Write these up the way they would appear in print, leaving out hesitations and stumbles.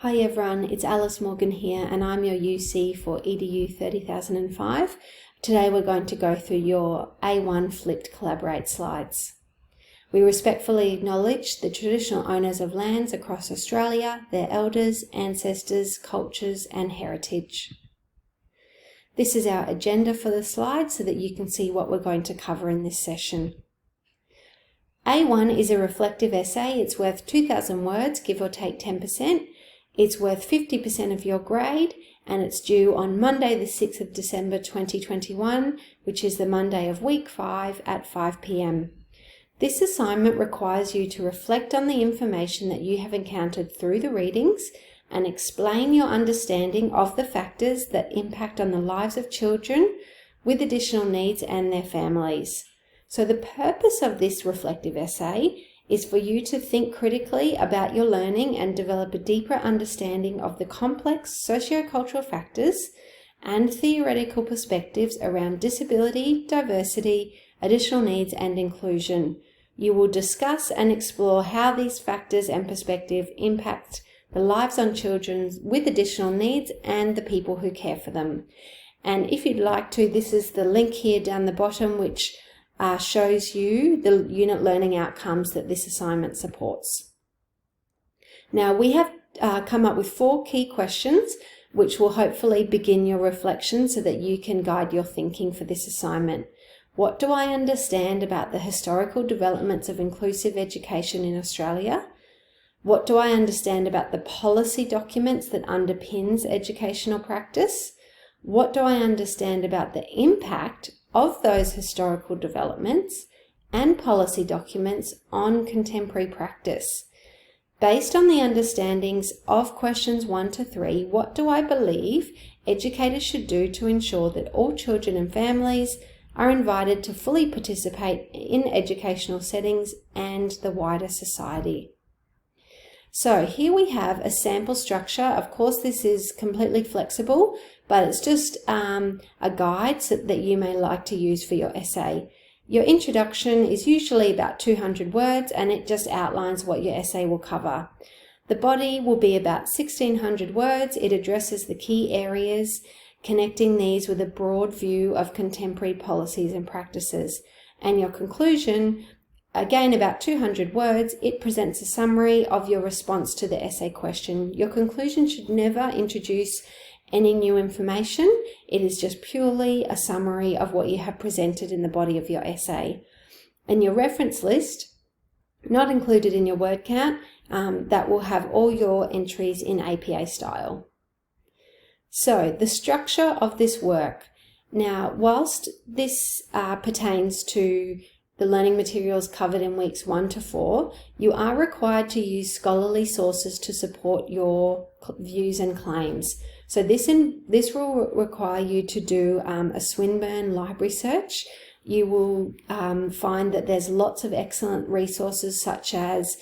Hi everyone, it's Alice Morgan here and I'm your UC for EDU30005. Today we're going to go through your A1 flipped collaborate slides. We respectfully acknowledge the traditional owners of lands across Australia, their elders, ancestors, cultures and heritage. This is our agenda for the slides so that you can see what we're going to cover in this session. A1 is a reflective essay. It's worth 2,000 words, give or take 10%. It's worth 50% of your grade and it's due on Monday the 6th of December 2021, which is the Monday of week 5 at 5 p.m. This assignment requires you to reflect on the information that you have encountered through the readings and explain your understanding of the factors that impact on the lives of children with additional needs and their families. So the purpose of this reflective essay is for you to think critically about your learning and develop a deeper understanding of the complex sociocultural factors and theoretical perspectives around disability, diversity, additional needs and inclusion. You will discuss and explore how these factors and perspectives impact the lives on children with additional needs and the people who care for them. And if you'd like to, this is the link here down the bottom which shows you the unit learning outcomes that this assignment supports. Now we have come up with 4 key questions which will hopefully begin your reflection so that you can guide your thinking for this assignment. What do I understand about the historical developments of inclusive education in Australia? What do I understand about the policy documents that underpins educational practice? What do I understand about the impact of those historical developments and policy documents on contemporary practice? Based on the understandings of questions 1 to 3, what do I believe educators should do to ensure that all children and families are invited to fully participate in educational settings and the wider society? So here we have a sample structure. Of course, this is completely flexible, but it's just a guide that you may like to use for your essay. Your introduction is usually about 200 words and it just outlines what your essay will cover. The body will be about 1,600 words. It addresses the key areas, connecting these with a broad view of contemporary policies and practices. And your conclusion, again about 200 words, it presents a summary of your response to the essay question. Your conclusion should never introduce any new information. It is just purely a summary of what you have presented in the body of your essay. And your reference list, not included in your word count, that will have all your entries in APA style. So the structure of this work. Now, whilst this pertains to the learning materials covered in weeks 1 to 4, you are required to use scholarly sources to support your views and claims. So this will require you to do a Swinburne library search. You will find that there's lots of excellent resources such as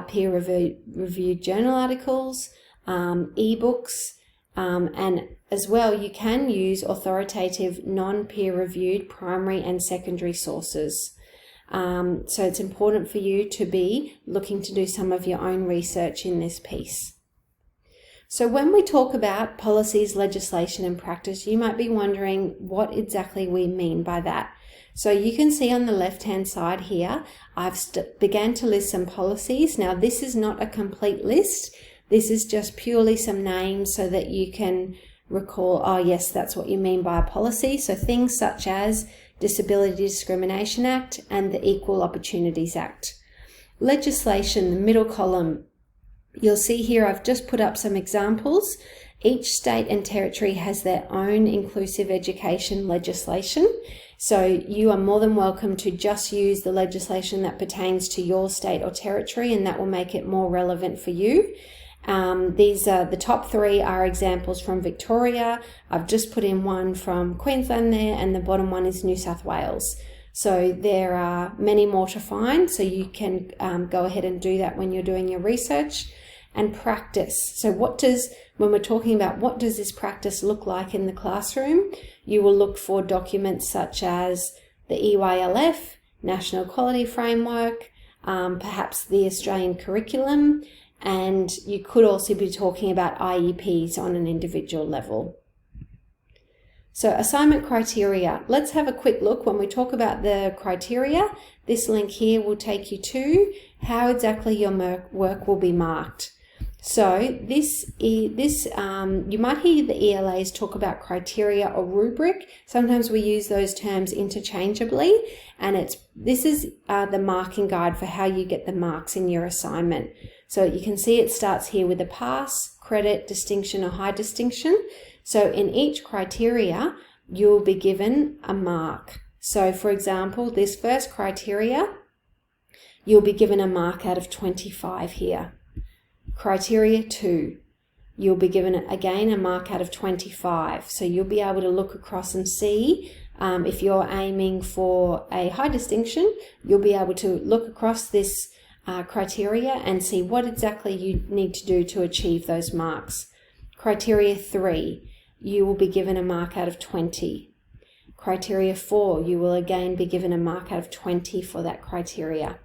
peer-reviewed journal articles, ebooks, and as well you can use authoritative non-peer-reviewed primary and secondary sources. So it's important for you to be looking to do some of your own research in this piece. So when we talk about policies, legislation and practice, you might be wondering what exactly we mean by that. So you can see on the left-hand side here, I've began to list some policies. Now this is not a complete list. This is just purely some names so that you can recall, oh yes, that's what you mean by a policy. So things such as Disability Discrimination Act and the Equal Opportunities Act. Legislation, the middle column, you'll see here I've just put up some examples. Each state and territory has their own inclusive education legislation. So you are more than welcome to just use the legislation that pertains to your state or territory and that will make it more relevant for you. The top 3 are examples from Victoria. I've just put in one from Queensland there and the bottom one is New South Wales. So there are many more to find, so you can go ahead and do that when you're doing your research. And practice. So when we're talking about what does this practice look like in the classroom, you will look for documents such as the EYLF, National Quality Framework, perhaps the Australian Curriculum, and you could also be talking about IEPs on an individual level. So assignment criteria. Let's have a quick look. When we talk about the criteria, this link here will take you to how exactly your work will be marked. So you might hear the ELAs talk about criteria or rubric. Sometimes we use those terms interchangeably, and this is the marking guide for how you get the marks in your assignment. So you can see it starts here with a pass, credit, distinction, or high distinction. So in each criteria, you'll be given a mark. So for example, this first criteria, you'll be given a mark out of 25 here. Criteria 2, you'll be given again a mark out of 25. So you'll be able to look across and see if you're aiming for a high distinction, you'll be able to look across this criteria and see what exactly you need to do to achieve those marks. Criteria 3, you will be given a mark out of 20. Criteria 4, you will again be given a mark out of 20 for that criteria.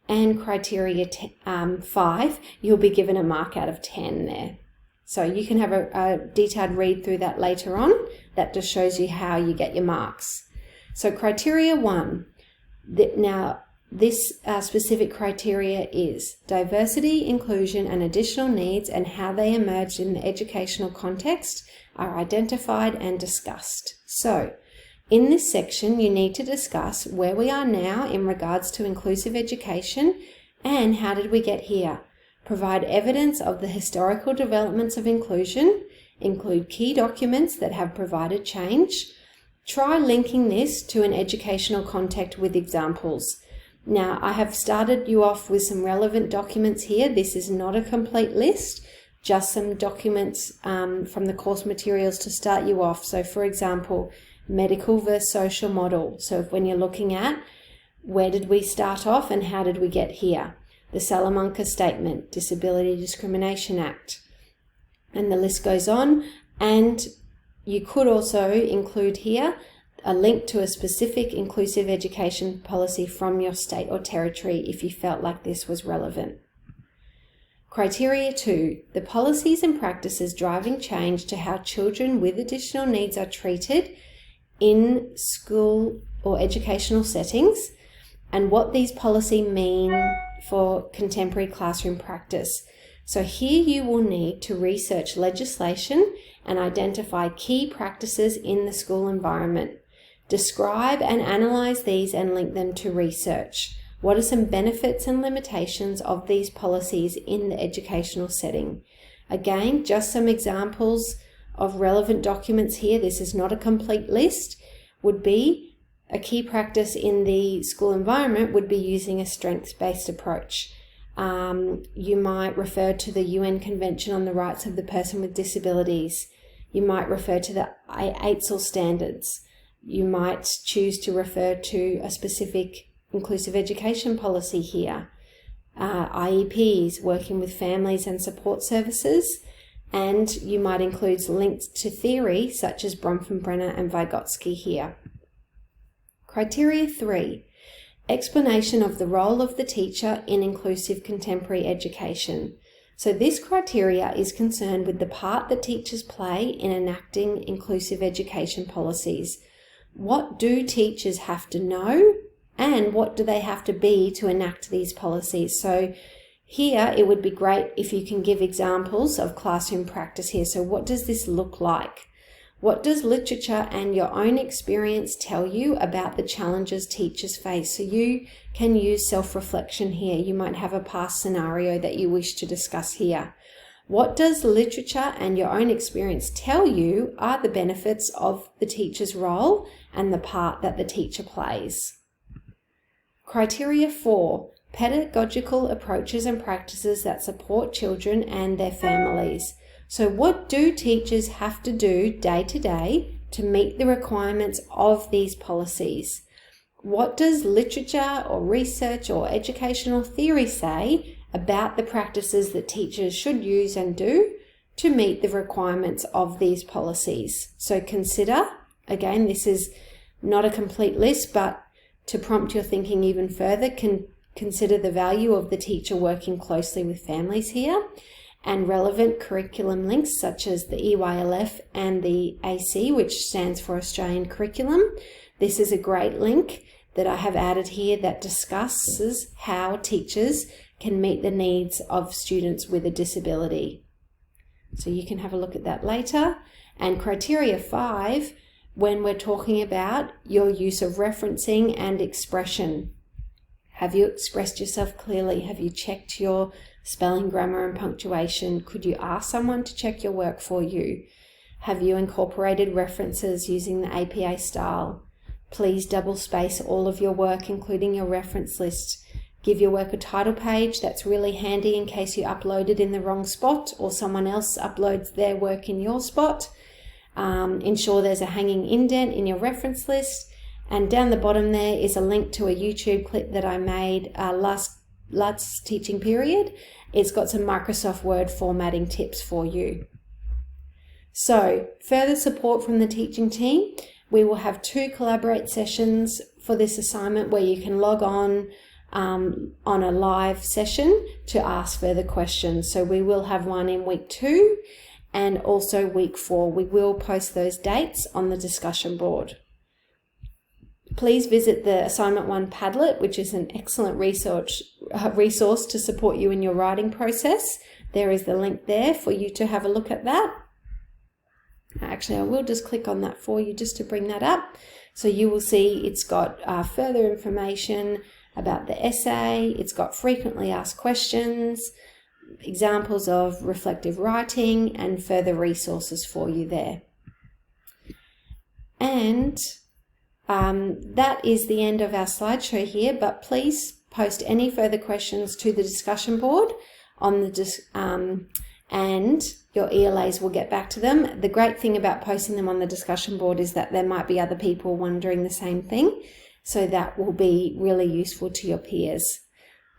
And criteria 5, you'll be given a mark out of 10 there. So you can have a detailed read through that later on. That just shows you how you get your marks. So criteria 1, now this specific criteria is diversity, inclusion, and additional needs, and how they emerged in the educational context are identified and discussed. So in this section, you need to discuss where we are now in regards to inclusive education and how did we get here. Provide evidence of the historical developments of inclusion, include key documents that have provided change. Try linking this to an educational context with examples. Now, I have started you off with some relevant documents here. This is not a complete list, just some documents from the course materials to start you off. So for example, medical versus social model. So when you're looking at where did we start off and how did we get here? The Salamanca Statement, Disability Discrimination Act, and the list goes on. And you could also include here a link to a specific inclusive education policy from your state or territory if you felt like this was relevant. Criteria 2, the policies and practices driving change to how children with additional needs are treated in school or educational settings, and what these policies mean for contemporary classroom practice. So here you will need to research legislation and identify key practices in the school environment. Describe and analyze these and link them to research. What are some benefits and limitations of these policies in the educational setting? Again, just some examples of relevant documents here. This is not a complete list. Would be a key practice in the school environment would be using a strengths-based approach. You might refer to the UN Convention on the Rights of the Person with Disabilities. You might refer to the AITSL standards. You might choose to refer to a specific inclusive education policy here. IEPs, working with families and support services. And you might include links to theory such as Bronfenbrenner and Vygotsky here. Criteria 3, explanation of the role of the teacher in inclusive contemporary education. So this criteria is concerned with the part that teachers play in enacting inclusive education policies. What do teachers have to know and what do they have to be to enact these policies? So here it would be great if you can give examples of classroom practice here. So what does this look like? What does literature and your own experience tell you about the challenges teachers face? So you can use self-reflection here. You might have a past scenario that you wish to discuss here. What does literature and your own experience tell you are the benefits of the teacher's role and the part that the teacher plays? Criteria 4, pedagogical approaches and practices that support children and their families. So what do teachers have to do day to day to meet the requirements of these policies? What does literature or research or educational theory say about the practices that teachers should use and do to meet the requirements of these policies? So consider, again, this is not a complete list, but to prompt your thinking even further, consider the value of the teacher working closely with families here, and relevant curriculum links such as the EYLF and the AC, which stands for Australian Curriculum. This is a great link that I have added here that discusses how teachers can meet the needs of students with a disability. So you can have a look at that later. And criteria 5, when we're talking about your use of referencing and expression. Have you expressed yourself clearly? Have you checked your spelling, grammar, and punctuation? Could you ask someone to check your work for you? Have you incorporated references using the APA style? Please double space all of your work, including your reference list. Give your work a title page. That's really handy in case you upload it in the wrong spot or someone else uploads their work in your spot. Ensure there's a hanging indent in your reference list. And down the bottom there is a link to a YouTube clip that I made last teaching period. It's got some Microsoft Word formatting tips for you. So, further support from the teaching team. We will have 2 Collaborate sessions for this assignment where you can log on a live session to ask further questions. So we will have one in week 2 and also week 4. We will post those dates on the discussion board. Please visit the Assignment One Padlet, which is an excellent resource to support you in your writing process. There is the link there for you to have a look at that. Actually, I will just click on that for you just to bring that up. So you will see it's got further information about the essay. It's got frequently asked questions, examples of reflective writing, and further resources for you there. And that is the end of our slideshow here, but please post any further questions to the discussion board on the and your ELAs will get back to them. The great thing about posting them on the discussion board is that there might be other people wondering the same thing, so that will be really useful to your peers.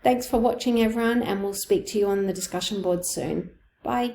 Thanks for watching, everyone, and we'll speak to you on the discussion board soon. Bye.